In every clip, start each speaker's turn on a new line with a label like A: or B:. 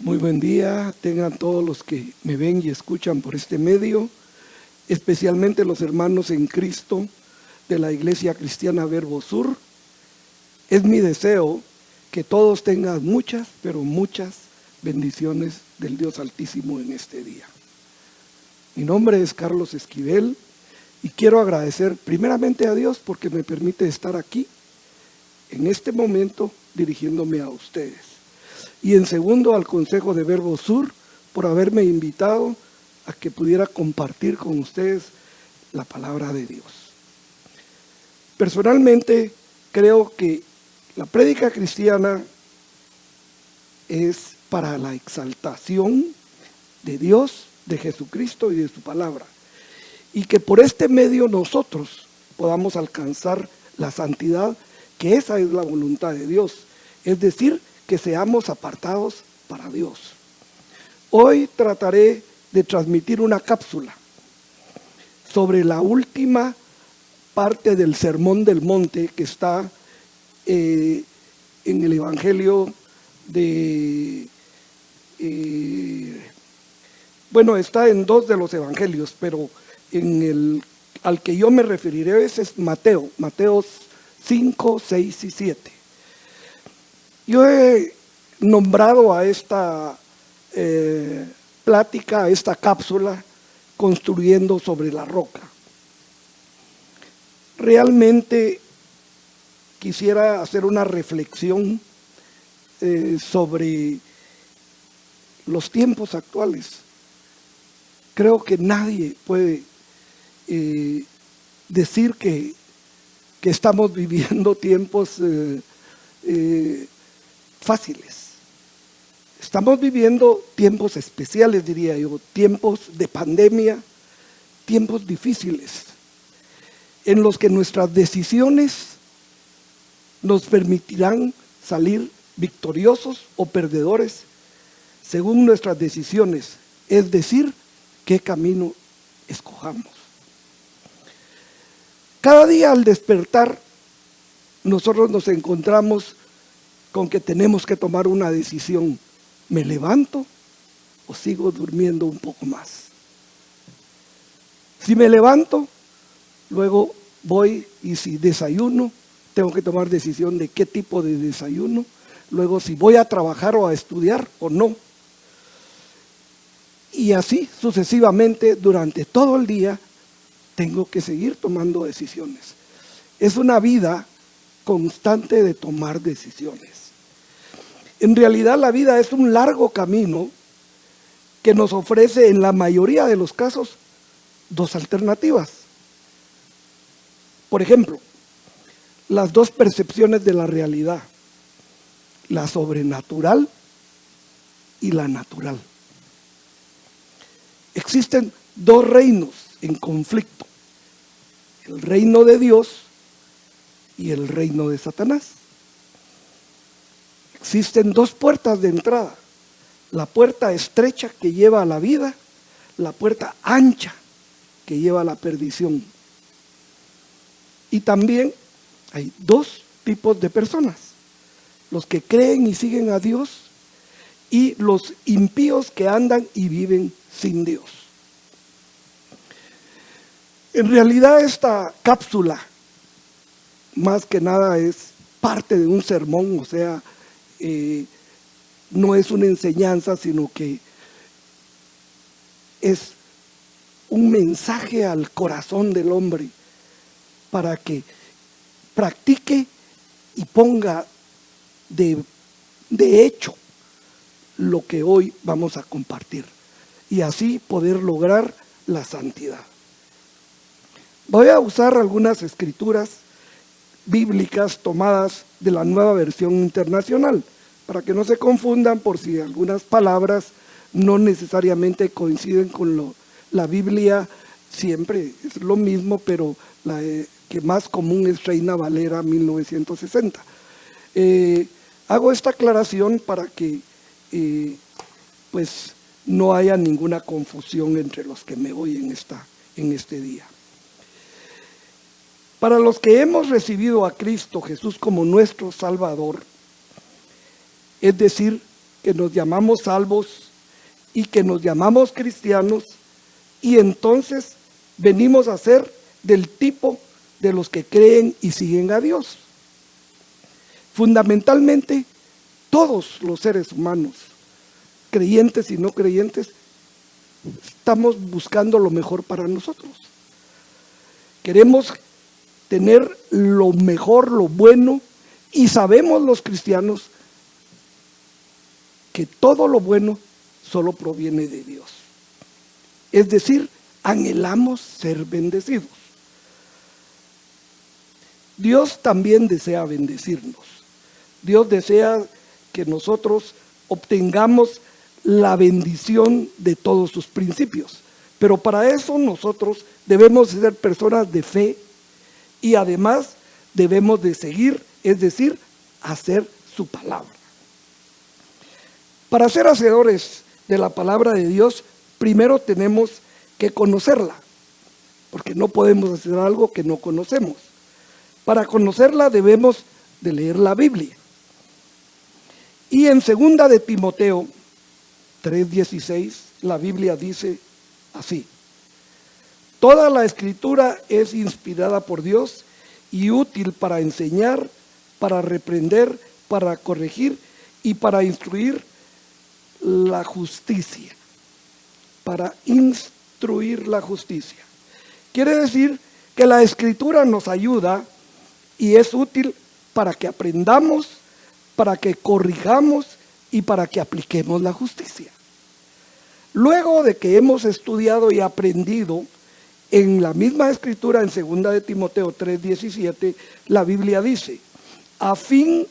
A: Muy buen día, tengan todos los que me ven y escuchan por este medio, especialmente los hermanos en Cristo de la Iglesia Cristiana Verbo Sur. Es mi deseo que todos tengan muchas, pero muchas bendiciones del Dios Altísimo en este día. Mi nombre es Carlos Esquivel y quiero agradecer primeramente a Dios porque me permite estar aquí en este momento dirigiéndome a ustedes. Y en segundo, al Consejo de Verbo Sur por haberme invitado a que pudiera compartir con ustedes la palabra de Dios. Personalmente creo que la prédica cristiana es para la exaltación de Dios, de Jesucristo y de su palabra, y que por este medio nosotros podamos alcanzar la santidad, que esa es la voluntad de Dios, es decir, que seamos apartados para Dios. Hoy trataré de transmitir una cápsula sobre la última parte del Sermón del Monte que está en el Evangelio de... está en dos de los evangelios, pero al que yo me referiré es Mateo 5, 6 y 7. Yo he nombrado a esta plática, a esta cápsula, construyendo sobre la roca. Realmente quisiera hacer una reflexión sobre los tiempos actuales. Creo que nadie puede decir que estamos viviendo tiempos fáciles. Estamos viviendo tiempos especiales, diría yo, tiempos de pandemia, tiempos difíciles, en los que nuestras decisiones nos permitirán salir victoriosos o perdedores según nuestras decisiones, es decir, qué camino escojamos. Cada día al despertar, nosotros nos encontramos con que tenemos que tomar una decisión. ¿Me levanto o sigo durmiendo un poco más? Si me levanto, luego voy y si desayuno, tengo que tomar decisión de qué tipo de desayuno. Luego si voy a trabajar o a estudiar o no. Y así sucesivamente durante todo el día tengo que seguir tomando decisiones. Es una vida constante de tomar decisiones. En realidad la vida es un largo camino que nos ofrece en la mayoría de los casos dos alternativas. Por ejemplo, las dos percepciones de la realidad, la sobrenatural y la natural. Existen dos reinos en conflicto, el reino de Dios y el reino de Satanás. Existen dos puertas de entrada, la puerta estrecha que lleva a la vida, la puerta ancha que lleva a la perdición. Y también hay dos tipos de personas, los que creen y siguen a Dios y los impíos que andan y viven sin Dios. En realidad esta cápsula más que nada es parte de un sermón, o sea, no es una enseñanza, sino que es un mensaje al corazón del hombre para que practique y ponga de hecho lo que hoy vamos a compartir y así poder lograr la santidad. Voy a usar algunas escrituras bíblicas tomadas de la Nueva Versión Internacional, para que no se confundan por si algunas palabras no necesariamente coinciden con la Biblia, siempre es lo mismo, pero la que más común es Reina Valera 1960. Hago esta aclaración para que pues no haya ninguna confusión entre los que me oyen en este día. Para los que hemos recibido a Cristo Jesús como nuestro Salvador, es decir, que nos llamamos salvos y que nos llamamos cristianos, y entonces venimos a ser del tipo de los que creen y siguen a Dios. Fundamentalmente, todos los seres humanos, creyentes y no creyentes, estamos buscando lo mejor para nosotros. Queremos tener lo mejor, lo bueno, y sabemos los cristianos que todo lo bueno solo proviene de Dios. Es decir, anhelamos ser bendecidos. Dios también desea bendecirnos. Dios desea que nosotros obtengamos la bendición de todos sus principios. Pero para eso nosotros debemos ser personas de fe y además debemos de seguir, es decir, hacer su palabra. Para ser hacedores de la palabra de Dios, primero tenemos que conocerla, porque no podemos hacer algo que no conocemos. Para conocerla debemos de leer la Biblia. Y en 2 de Timoteo 3:16, la Biblia dice así: toda la escritura es inspirada por Dios y útil para enseñar, para reprender, para corregir y para instruir la justicia. Para instruir la justicia. Quiere decir que la escritura nos ayuda y es útil para que aprendamos, para que corrijamos y para que apliquemos la justicia. Luego de que hemos estudiado y aprendido en la misma escritura, en 2 de Timoteo 3:17, la Biblia dice: a fin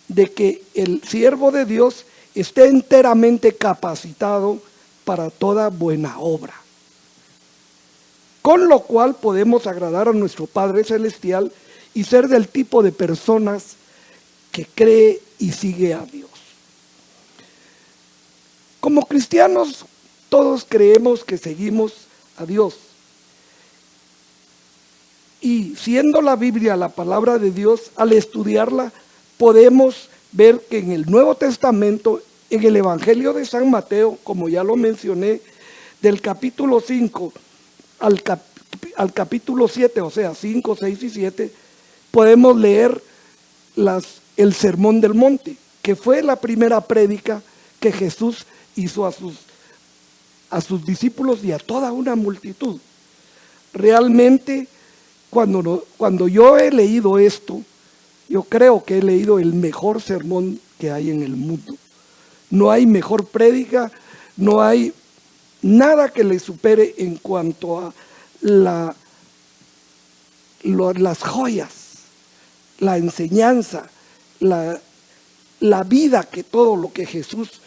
A: de que el siervo de Dios esté enteramente capacitado para toda buena obra, con lo cual podemos agradar a nuestro Padre Celestial y ser del tipo de personas que cree y sigue a Dios. Como cristianos, todos creemos que seguimos a Dios. Y siendo la Biblia la palabra de Dios, al estudiarla podemos ver que en el Nuevo Testamento, en el Evangelio de San Mateo, como ya lo mencioné, del capítulo 5 al capítulo 7, o sea, 5, 6 y 7, podemos leer el Sermón del Monte, que fue la primera prédica que Jesús hizo a sus discípulos y a toda una multitud. Realmente, cuando yo he leído esto, yo creo que he leído el mejor sermón que hay en el mundo. No hay mejor prédica, no hay nada que le supere en cuanto a las joyas, la enseñanza, la vida que todo lo que Jesús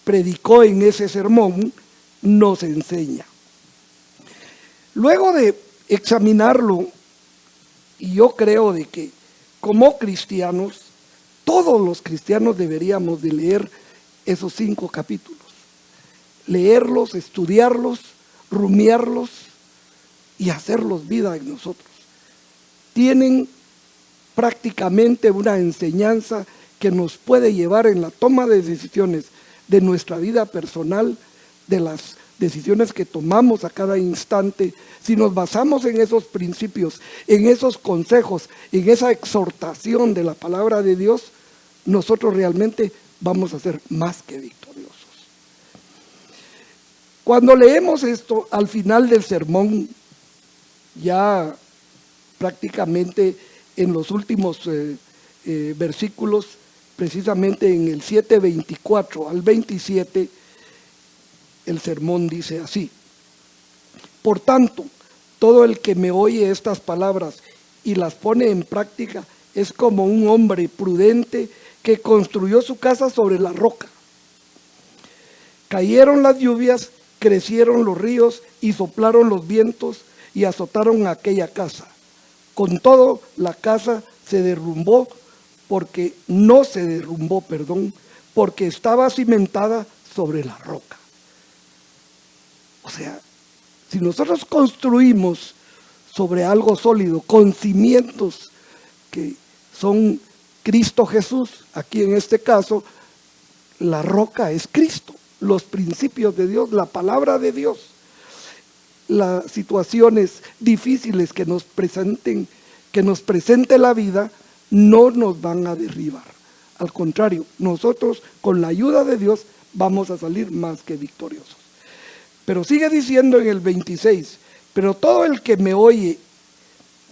A: predicó en ese sermón nos enseña. Luego de examinarlo, y yo creo de que como cristianos, todos los cristianos deberíamos de leer esos 5 capítulos, leerlos, estudiarlos, rumiarlos y hacerlos vida en nosotros. Tienen prácticamente una enseñanza que nos puede llevar en la toma de decisiones de nuestra vida personal, de las decisiones que tomamos a cada instante. Si nos basamos en esos principios, en esos consejos, en esa exhortación de la palabra de Dios, nosotros realmente vamos a ser más que victoriosos. Cuando leemos esto, al final del sermón, ya prácticamente en los últimos versículos, precisamente en el 7:24 al 27, el sermón dice así: por tanto, todo el que me oye estas palabras y las pone en práctica es como un hombre prudente que construyó su casa sobre la roca. Cayeron las lluvias, crecieron los ríos y soplaron los vientos y azotaron aquella casa. Con todo, la casa se derrumbó porque estaba cimentada sobre la roca. O sea, si nosotros construimos sobre algo sólido, con cimientos que son Cristo Jesús, aquí en este caso, La roca es Cristo, los principios de Dios, la palabra de Dios. Las situaciones difíciles que nos presente la vida no nos van a derribar. Al contrario, nosotros con la ayuda de Dios vamos a salir más que victoriosos. Pero sigue diciendo en el 26, pero todo el que me oye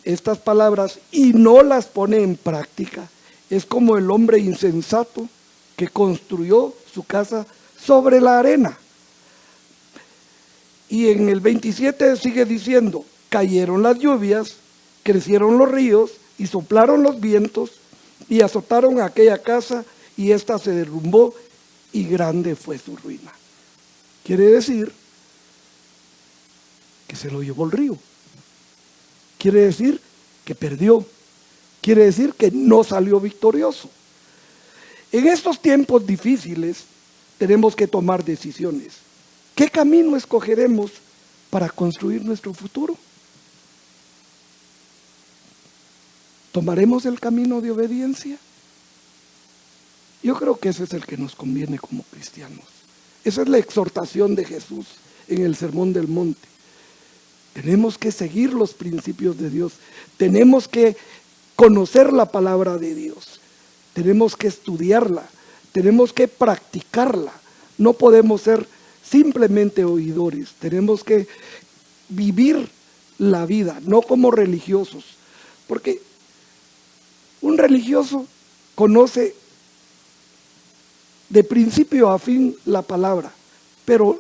A: estas palabras y no las pone en práctica es como el hombre insensato que construyó su casa sobre la arena. Y en el 27 sigue diciendo, cayeron las lluvias, crecieron los ríos y soplaron los vientos y azotaron aquella casa y ésta se derrumbó y grande fue su ruina. Quiere decir que se lo llevó el río. Quiere decir que perdió. Quiere decir que no salió victorioso. En estos tiempos difíciles tenemos que tomar decisiones. ¿Qué camino escogeremos para construir nuestro futuro? ¿Tomaremos el camino de obediencia? Yo creo que ese es el que nos conviene como cristianos. Esa es la exhortación de Jesús en el Sermón del Monte. Tenemos que seguir los principios de Dios. Tenemos que conocer la palabra de Dios. Tenemos que estudiarla. Tenemos que practicarla. No podemos ser simplemente oidores. Tenemos que vivir la vida, no como religiosos. Porque un religioso conoce de principio a fin la palabra, pero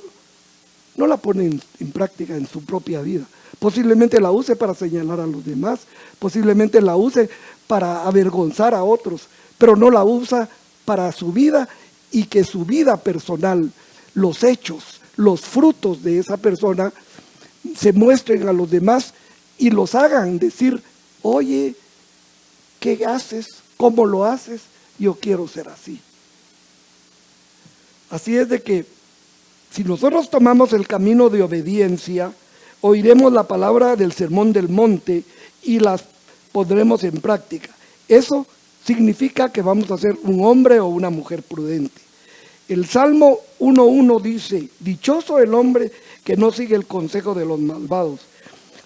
A: no la pone en práctica en su propia vida. Posiblemente la use para señalar a los demás, posiblemente la use para avergonzar a otros, pero no la usa para su vida y que su vida personal, los hechos, los frutos de esa persona se muestren a los demás y los hagan decir, oye, ¿qué haces? ¿Cómo lo haces? Yo quiero ser así. Así es de que si nosotros tomamos el camino de obediencia, oiremos la palabra del Sermón del Monte y las pondremos en práctica. Eso significa que vamos a ser un hombre o una mujer prudente. El Salmo 1:1 dice, dichoso el hombre que no sigue el consejo de los malvados,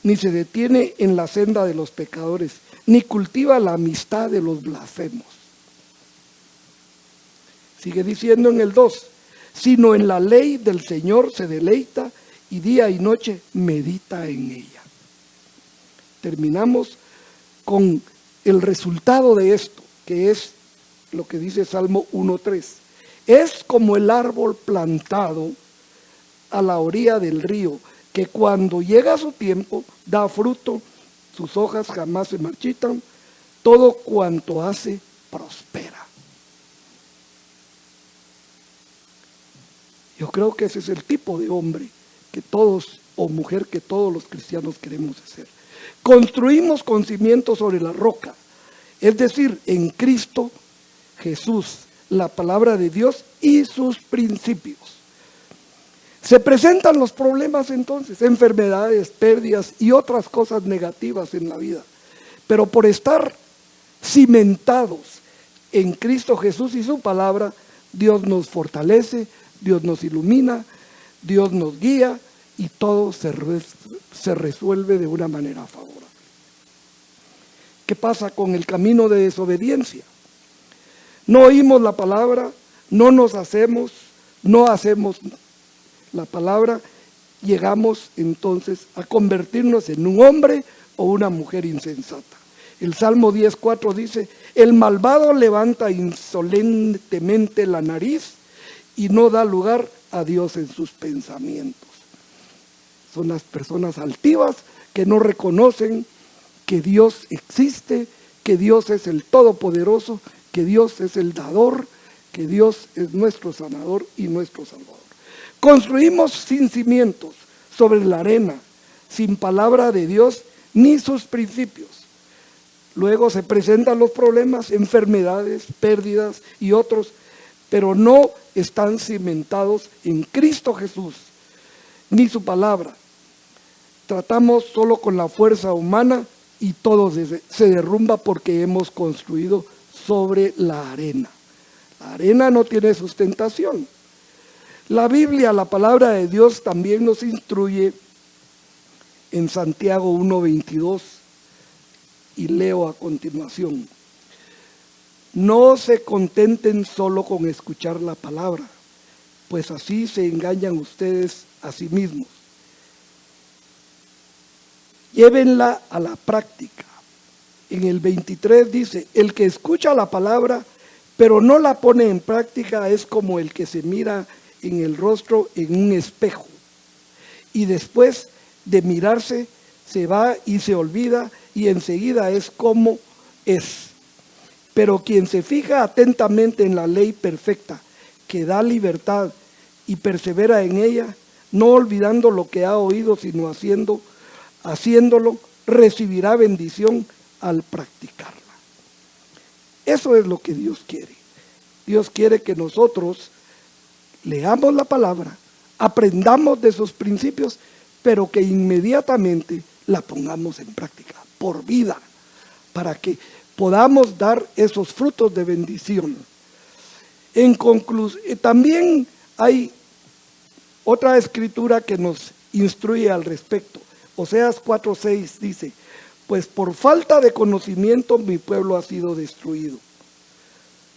A: ni se detiene en la senda de los pecadores, ni cultiva la amistad de los blasfemos. Sigue diciendo en el 2, sino en la ley del Señor se deleita y día y noche medita en ella. Terminamos con el resultado de esto, que es lo que dice Salmo 1:3. Es como el árbol plantado a la orilla del río, que cuando llega su tiempo da fruto, sus hojas jamás se marchitan, todo cuanto hace prospera. Yo creo que ese es el tipo de hombre que todos, o mujer que todos los cristianos queremos ser. Construimos con cimientos sobre la roca, es decir, en Cristo Jesús, la palabra de Dios y sus principios. Se presentan los problemas entonces, enfermedades, pérdidas y otras cosas negativas en la vida. Pero por estar cimentados en Cristo Jesús y su palabra, Dios nos fortalece, Dios nos ilumina, Dios nos guía y todo se resuelve de una manera favorable. ¿Qué pasa con el camino de desobediencia? No oímos la palabra, no hacemos la palabra, llegamos entonces a convertirnos en un hombre o una mujer insensata. El Salmo 10:4 dice, el malvado levanta insolentemente la nariz y no da lugar a Dios en sus pensamientos. Son las personas altivas que no reconocen que Dios existe, que Dios es el Todopoderoso, que Dios es el dador, que Dios es nuestro sanador y nuestro salvador. Construimos sin cimientos, sobre la arena, sin palabra de Dios ni sus principios. Luego se presentan los problemas, enfermedades, pérdidas y otros, pero no están cimentados en Cristo Jesús, ni su palabra. Tratamos solo con la fuerza humana y todo se derrumba porque hemos construido sobre la arena. La arena no tiene sustentación. La Biblia, la palabra de Dios, también nos instruye en Santiago 1:22, y leo a continuación: no se contenten solo con escuchar la palabra, pues así se engañan ustedes a sí mismos. Llévenla a la práctica. En el 23 dice: el que escucha la palabra pero no la pone en práctica es como el que se mira en el rostro en un espejo y después de mirarse se va y se olvida y enseguida es como es. Pero quien se fija atentamente en la ley perfecta que da libertad y persevera en ella, no olvidando lo que ha oído, sino haciéndolo, recibirá bendición al practicarla. Eso es lo que Dios quiere. Dios quiere que nosotros leamos la palabra, aprendamos de sus principios, pero que inmediatamente la pongamos en práctica, por vida, para que podamos dar esos frutos de bendición. En conclusión, también hay otra escritura que nos instruye al respecto. Oseas 4:6 dice: pues por falta de conocimiento mi pueblo ha sido destruido.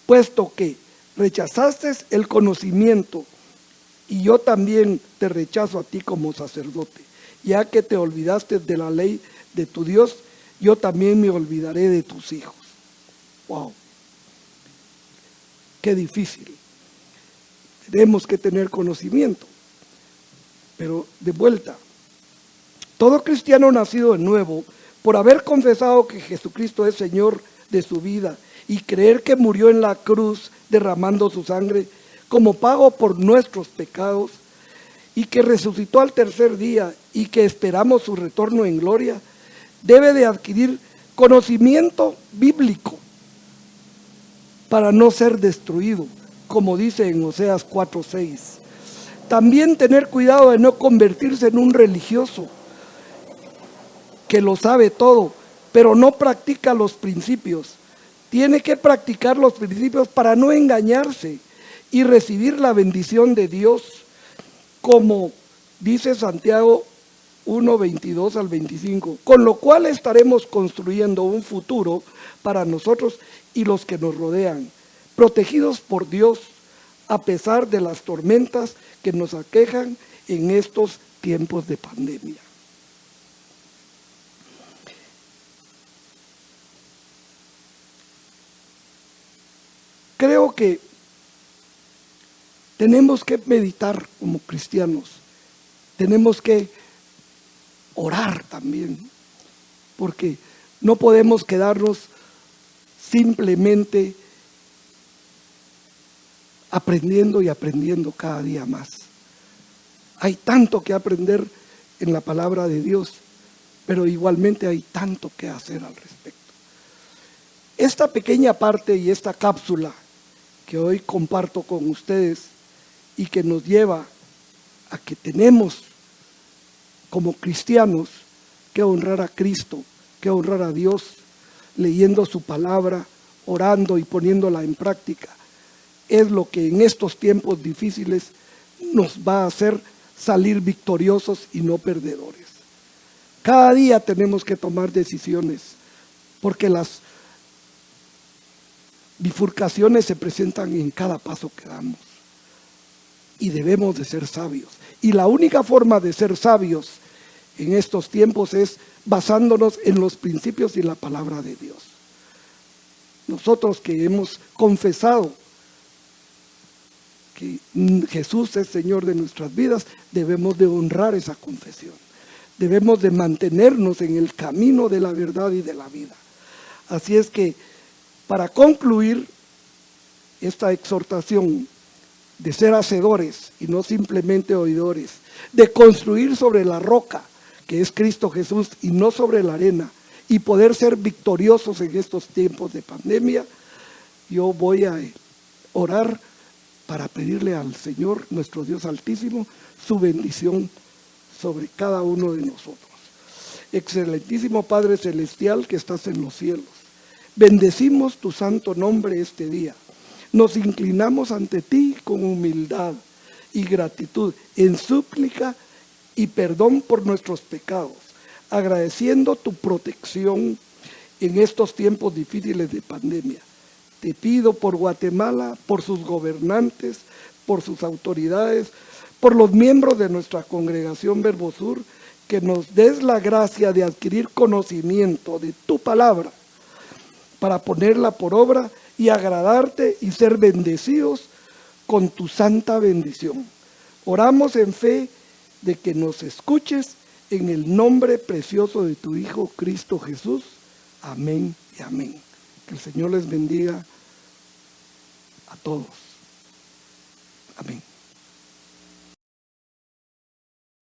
A: Puesto que rechazaste el conocimiento, y yo también te rechazo a ti como sacerdote, ya que te olvidaste de la ley de tu Dios, yo también me olvidaré de tus hijos. Wow, qué difícil. Tenemos que tener conocimiento. Pero de vuelta, todo cristiano nacido de nuevo, por haber confesado que Jesucristo es Señor de su vida y creer que murió en la cruz derramando su sangre como pago por nuestros pecados, y que resucitó al tercer día y que esperamos su retorno en gloria, debe de adquirir conocimiento bíblico para no ser destruido, como dice en Oseas 4:6. También tener cuidado de no convertirse en un religioso que lo sabe todo, pero no practica los principios. Tiene que practicar los principios para no engañarse y recibir la bendición de Dios, como dice Santiago 1:22 al 25, con lo cual estaremos construyendo un futuro para nosotros y los que nos rodean, protegidos por Dios a pesar de las tormentas que nos aquejan en estos tiempos de pandemia. Creo que tenemos que meditar como cristianos, tenemos que orar también, porque no podemos quedarnos simplemente aprendiendo y aprendiendo cada día más. Hay tanto que aprender en la palabra de Dios, pero igualmente hay tanto que hacer al respecto. Esta pequeña parte y esta cápsula que hoy comparto con ustedes y que nos lleva a que tenemos como cristianos que honrar a Cristo, que honrar a Dios, leyendo su palabra, orando y poniéndola en práctica, es lo que en estos tiempos difíciles nos va a hacer salir victoriosos y no perdedores. Cada día tenemos que tomar decisiones, porque las bifurcaciones se presentan en cada paso que damos. Y debemos de ser sabios. Y la única forma de ser sabios en estos tiempos es basándonos en los principios y la palabra de Dios. Nosotros que hemos confesado que Jesús es Señor de nuestras vidas, debemos de honrar esa confesión. Debemos de mantenernos en el camino de la verdad y de la vida. Así es que, para concluir esta exhortación de ser hacedores y no simplemente oidores, de construir sobre la roca que es Cristo Jesús y no sobre la arena, y poder ser victoriosos en estos tiempos de pandemia, yo voy a orar para pedirle al Señor, nuestro Dios Altísimo, su bendición sobre cada uno de nosotros. Excelentísimo Padre Celestial que estás en los cielos, bendecimos tu santo nombre este día. nos inclinamos ante ti con humildad y gratitud, en súplica y perdón por nuestros pecados, agradeciendo tu protección en estos tiempos difíciles de pandemia. Te pido por Guatemala, por sus gobernantes, por sus autoridades, por los miembros de nuestra congregación Verbosur, que nos des la gracia de adquirir conocimiento de tu palabra para ponerla por obra y agradarte y ser bendecidos con tu santa bendición. Oramos en fe de que nos escuches en el nombre precioso de tu Hijo Cristo Jesús. Amén y amén. Que el Señor les bendiga a todos. Amén.